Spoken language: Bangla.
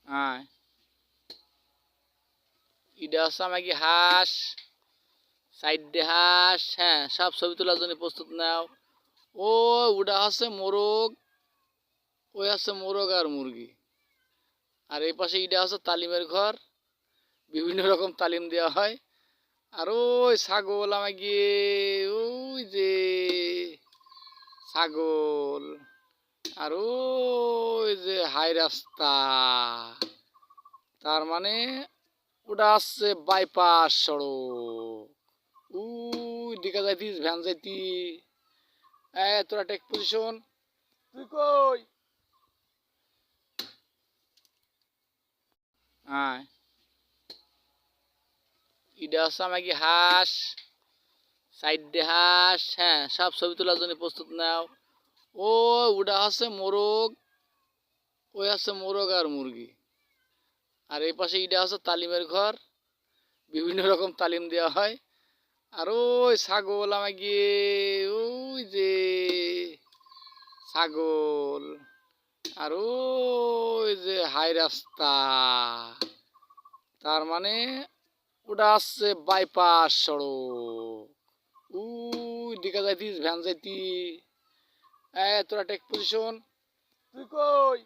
হ্যাঁ, এটা হচ্ছে আমাকে হাঁস, সাইডে হাঁস। হ্যাঁ, সব ছবি তোলার জন্য প্রস্তুত নাও। ও ওটা হচ্ছে মোরগ, ওই হচ্ছে মোরগ আর মুরগি। আর এই পাশে এটা হচ্ছে তালিমের ঘর, বিভিন্ন রকম তালিম দেওয়া হয়। আর ওই ছাগল আমাকে, ওই যে ছাগল। আর ওই যে হাই রাস্তা, তার মানে ওটা আসছে বাইপাস সড়ক। উই দিকে যাইতিস ভ্যান যাইতি। তোরা টেক পজিশন, তুই কই? হ্যাঁ, এটা হচ্ছে আমাকে হাঁস, সাইডে হাঁস। হ্যাঁ, সব ছবি তোলার জন্য প্রস্তুত নাও। ও ওটা হচ্ছে মোরগ, ওই হচ্ছে মোরগ আর মুরগি। আর এই পাশে এটা হচ্ছে তালিমের ঘর, বিভিন্ন রকম তালিম দেওয়া হয়। আর ওই ছাগল আমাকে, ওই যে ছাগল। আর ওই যে হাই রাস্তা, তার মানে ওটা আসছে বাইপাস সড়ক। উই দিকে যাইতিস ভ্যান যাইতি। তোরা টেক পজিশন, তুই কই?